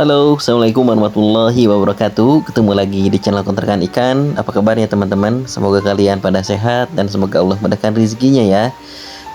Halo, Assalamualaikum warahmatullahi wabarakatuh. Ketemu lagi di channel Kontrakan Ikan. Apa kabarnya teman-teman? Semoga kalian pada sehat dan semoga Allah mudahkan rezekinya ya.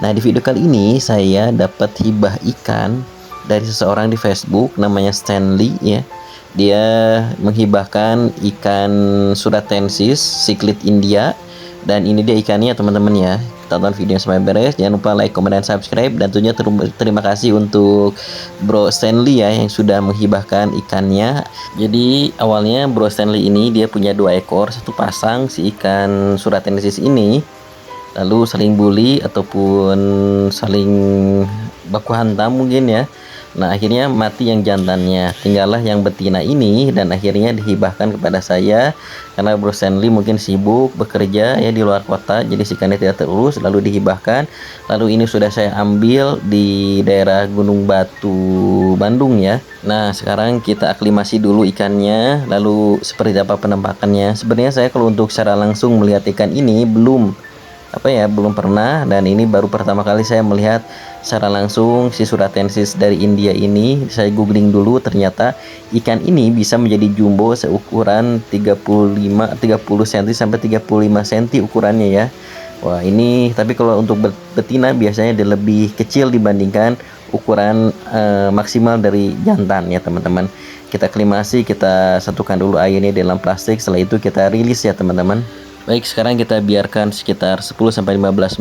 Nah, di video kali ini saya dapat hibah ikan dari seseorang di Facebook namanya Stanley ya. Dia menghibahkan ikan suratensis cichlid India, dan ini dia ikannya teman-teman ya. Tonton videonya sampai beres, jangan lupa like, comment, dan subscribe. Dan tentunya terima kasih untuk Bro Stanley ya yang sudah menghibahkan ikannya. Jadi awalnya Bro Stanley ini dia punya 2 ekor, satu pasang si ikan suratensis ini, lalu saling bully ataupun saling baku hantam mungkin ya. Nah, akhirnya mati yang jantannya, tinggallah yang betina ini, dan akhirnya dihibahkan kepada saya karena Bro Stanley mungkin sibuk bekerja ya di luar kota, jadi si ikannya tidak terurus, lalu dihibahkan. Lalu ini sudah saya ambil di daerah Gunung Batu, Bandung ya. Nah, sekarang kita aklimasi dulu ikannya, lalu seperti apa penampakannya. Sebenarnya saya kalau untuk secara langsung melihat ikan ini belum pernah, dan ini baru pertama kali saya melihat secara langsung si suratensis dari India ini. Saya googling dulu, ternyata ikan ini bisa menjadi jumbo seukuran 30 cm sampai 35 cm ukurannya ya. Wah, ini tapi kalau untuk betina biasanya dia lebih kecil dibandingkan ukuran maksimal dari jantan ya teman-teman. Kita aklimasi, kita satukan dulu airnya dalam plastik, setelah itu kita rilis ya teman-teman. Baik, sekarang kita biarkan sekitar 10-15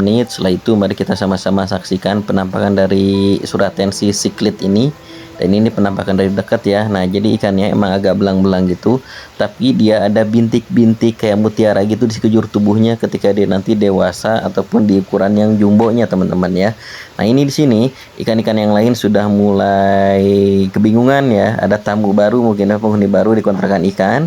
menit. Setelah itu mari kita sama-sama saksikan penampakan dari suratensis cichlid ini. Dan ini penampakan dari dekat ya. Nah, jadi ikannya emang agak belang-belang gitu, tapi dia ada bintik-bintik kayak mutiara gitu di sekujur tubuhnya ketika dia nanti dewasa ataupun di ukuran yang jumbonya teman-teman ya. Nah, ini di sini ikan-ikan yang lain sudah mulai kebingungan ya. Ada tamu baru, mungkin penghuni baru di kontrakan ikan.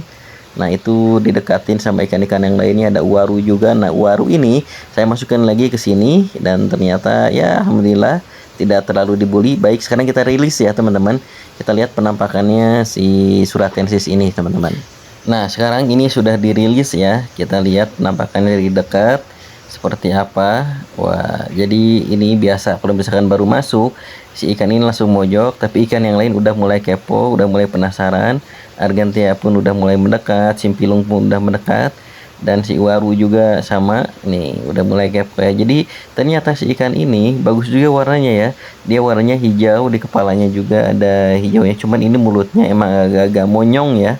Nah, itu didekatin sama ikan-ikan yang lainnya, ada uaru juga. Nah, uaru ini saya masukkan lagi ke sini, dan ternyata ya alhamdulillah tidak terlalu dibully. Baik, sekarang kita rilis ya teman-teman. Kita lihat penampakannya si suratensis ini teman-teman. Nah, sekarang ini sudah dirilis ya. Kita lihat penampakannya dari dekat seperti apa. Wah, jadi ini biasa kalau misalkan baru masuk, si ikan ini langsung mojok, tapi ikan yang lain udah mulai kepo, udah mulai penasaran. Argentea pun udah mulai mendekat, simpilung pun udah mendekat, dan si waru juga sama nih, udah mulai kepo ya. Jadi ternyata si ikan ini bagus juga warnanya ya. Dia warnanya hijau, di kepalanya juga ada hijaunya, cuman ini mulutnya emang agak-agak monyong ya.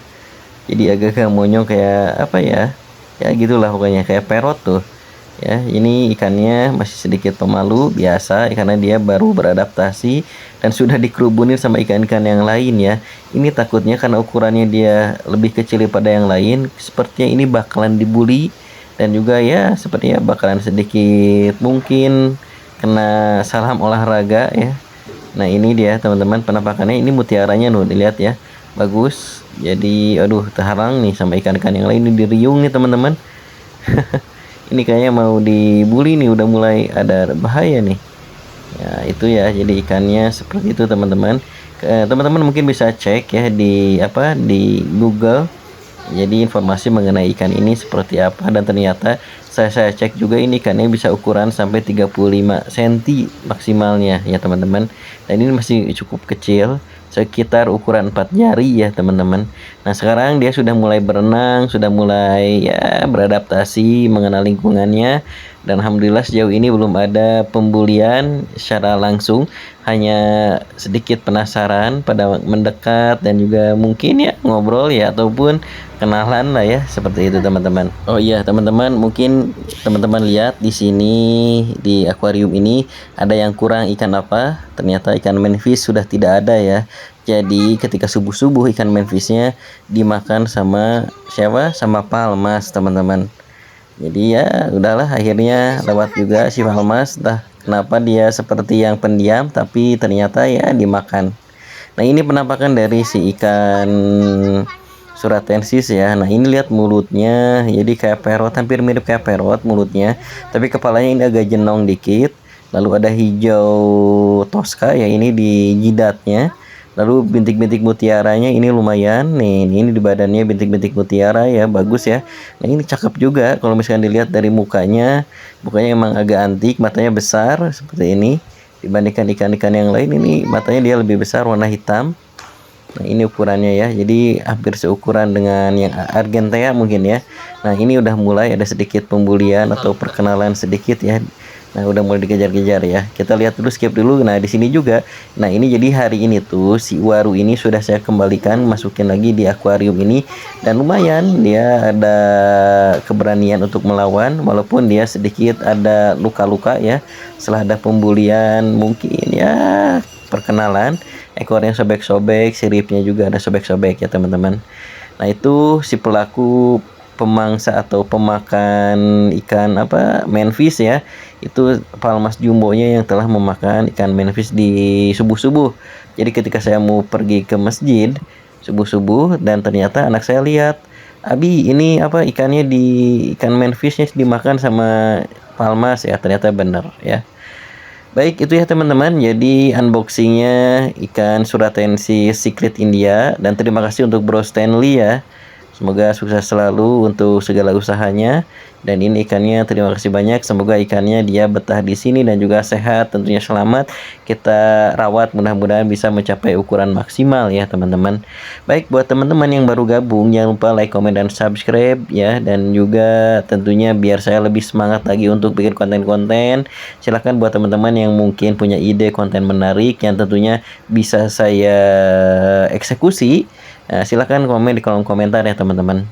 Jadi agak-agak monyong kayak apa ya, ya gitulah pokoknya, kayak perot tuh ya. Ini ikannya masih sedikit pemalu biasa karena dia baru beradaptasi dan sudah dikerubunin sama ikan-ikan yang lain ya. Ini takutnya karena ukurannya dia lebih kecil daripada yang lain, sepertinya ini bakalan dibully, dan juga ya sepertinya bakalan sedikit mungkin kena salam olahraga ya. Nah, ini dia teman-teman penampakannya. Ini mutiaranya nuh, dilihat ya, bagus. Jadi aduh, terhalang nih sama ikan-ikan yang lain. Ini diriung nih teman-teman. Ini kayaknya mau dibully nih, udah mulai ada bahaya nih ya. Itu ya, jadi ikannya seperti itu teman-teman. Teman-teman mungkin bisa cek ya di Google, jadi informasi mengenai ikan ini seperti apa. Dan ternyata saya cek juga, ini ikannya bisa ukuran sampai 35 cm maksimalnya ya teman-teman. Dan ini masih cukup kecil, sekitar ukuran 4 jari ya teman-teman. Nah, sekarang dia sudah mulai berenang, sudah mulai ya beradaptasi mengenal lingkungannya, dan alhamdulillah sejauh ini belum ada pembulian secara langsung, hanya sedikit penasaran pada mendekat, dan juga mungkin ya ngobrol ya ataupun kenalan lah ya, seperti itu teman-teman. Oh iya teman-teman, mungkin teman-teman lihat di sini di akuarium ini ada yang kurang ikan apa? Ternyata ikan manfish sudah tidak ada ya. Jadi ketika subuh-subuh ikan manfishnya dimakan sama siapa? Sama palmas teman-teman. Jadi ya udahlah, akhirnya lewat juga si palmas. Entah kenapa dia seperti yang pendiam, tapi ternyata ya dimakan. Nah, ini penampakan dari si ikan suratensis ya. Nah, ini lihat mulutnya, jadi kayak perot, hampir mirip kayak perot mulutnya, tapi kepalanya ini agak jenong dikit. Lalu ada hijau toska ya ini di jidatnya. Lalu bintik-bintik mutiaranya ini lumayan nih, ini di badannya bintik-bintik mutiara ya, bagus ya. Nah, ini cakep juga kalau misalkan dilihat dari mukanya emang agak antik, matanya besar seperti ini. Dibandingkan ikan-ikan yang lain, ini matanya dia lebih besar, warna hitam. Nah, ini ukurannya ya. Jadi hampir seukuran dengan yang Argentea mungkin ya. Nah, ini udah mulai ada sedikit pembulian atau perkenalan sedikit ya. Nah, udah mulai dikejar-kejar ya. Kita lihat dulu, skip dulu. Nah, di sini juga. Nah, ini jadi hari ini tuh si Waru ini sudah saya kembalikan, masukin lagi di akuarium ini, dan lumayan dia ada keberanian untuk melawan walaupun dia sedikit ada luka-luka ya. Setelah ada pembulian mungkin ya perkenalan, ekornya sobek-sobek, siripnya juga ada sobek-sobek ya teman-teman. Nah, itu si pelaku pemangsa atau pemakan ikan apa manfish ya, itu palmas jumbonya yang telah memakan ikan manfish di subuh-subuh. Jadi ketika saya mau pergi ke masjid subuh-subuh dan ternyata anak saya lihat, Abi ini apa ikannya di ikan manfishnya dimakan sama palmas ya, ternyata benar ya. Baik, itu ya teman-teman. Jadi unboxingnya ikan suratensis Secret India, dan terima kasih untuk Bro Stanley ya. Semoga sukses selalu untuk segala usahanya. Dan ini ikannya terima kasih banyak. Semoga ikannya dia betah di sini dan juga sehat, tentunya selamat. Kita rawat, mudah-mudahan bisa mencapai ukuran maksimal ya teman-teman. Baik, buat teman-teman yang baru gabung jangan lupa like, comment, dan subscribe ya. Dan juga tentunya biar saya lebih semangat lagi untuk bikin konten-konten. Silahkan buat teman-teman yang mungkin punya ide konten menarik yang tentunya bisa saya eksekusi. Nah, silahkan komen di kolom komentar ya teman-teman.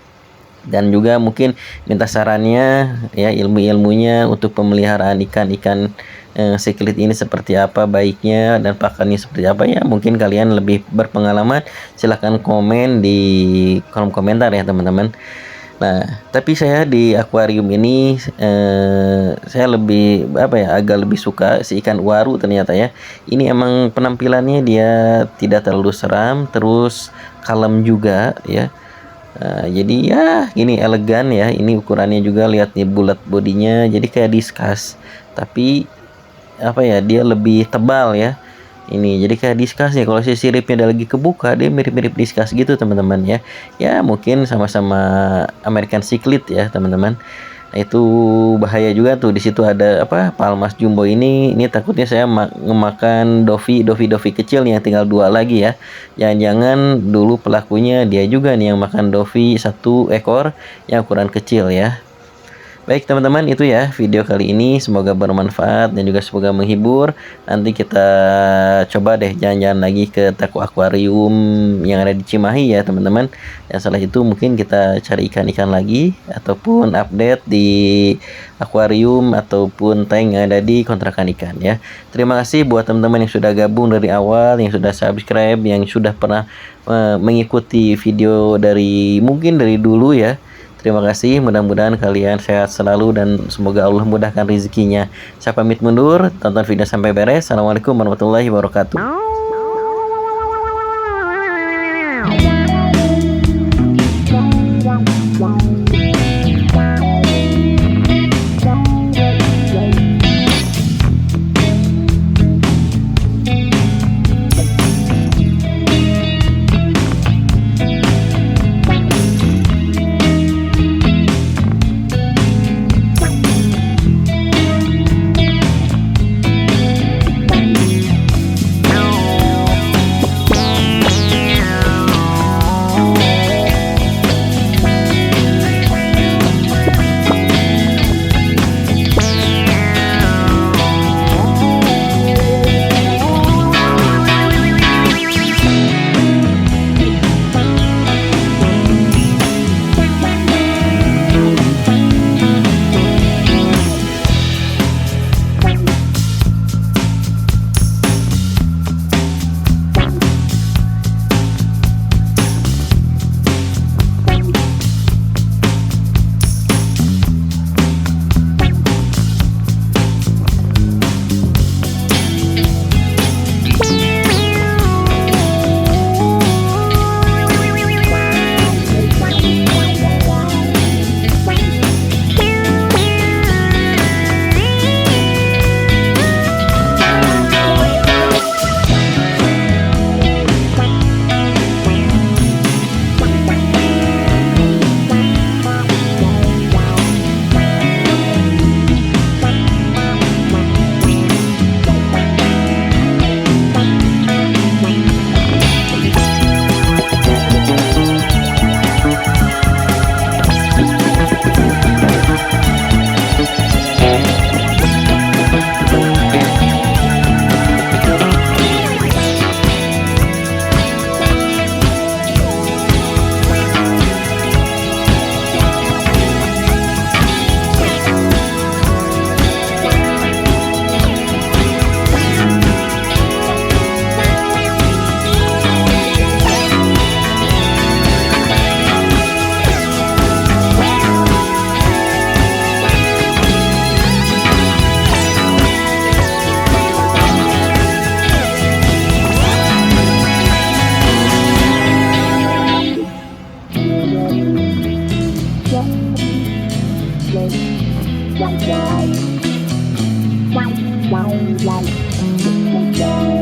Dan juga mungkin minta sarannya ya, ilmu-ilmunya untuk pemeliharaan ikan-ikan siklit ini seperti apa baiknya, dan pakannya seperti apa ya. Mungkin kalian lebih berpengalaman, silahkan komen di kolom komentar ya teman-teman. Nah, tapi saya di akuarium ini saya lebih apa ya, agak lebih suka si ikan waru ternyata ya. Ini emang penampilannya dia tidak terlalu seram, terus kalem juga ya. Jadi ya gini elegan ya. Ini ukurannya juga lihat nih, bulat bodinya, jadi kayak diskus, tapi apa ya, dia lebih tebal ya. Ini jadi kayak diskus ya, kalau si siripnya ada lagi kebuka dia mirip-mirip diskus gitu teman-teman ya. Ya mungkin sama-sama American Secret ya teman-teman. Nah, itu bahaya juga tuh, di situ ada apa, palmas jumbo ini takutnya saya ngemakan dovi kecil nih yang tinggal 2 lagi ya. Jangan-jangan dulu pelakunya dia juga nih yang makan dovi 1 ekor yang ukuran kecil ya. Baik teman-teman, itu ya video kali ini, semoga bermanfaat dan juga semoga menghibur. Nanti kita coba deh jalan-jalan lagi ke toko akuarium yang ada di Cimahi ya teman-teman. Dan setelah itu mungkin kita cari ikan-ikan lagi ataupun update di akuarium ataupun tank yang ada di kontrakan ikan ya. Terima kasih buat teman-teman yang sudah gabung dari awal, yang sudah subscribe, yang sudah pernah mengikuti video dari mungkin dari dulu ya. Terima kasih, mudah-mudahan kalian sehat selalu dan semoga Allah mudahkan rezekinya. Saya pamit mundur, tonton video sampai beres. Assalamualaikum warahmatullahi wabarakatuh. Bye.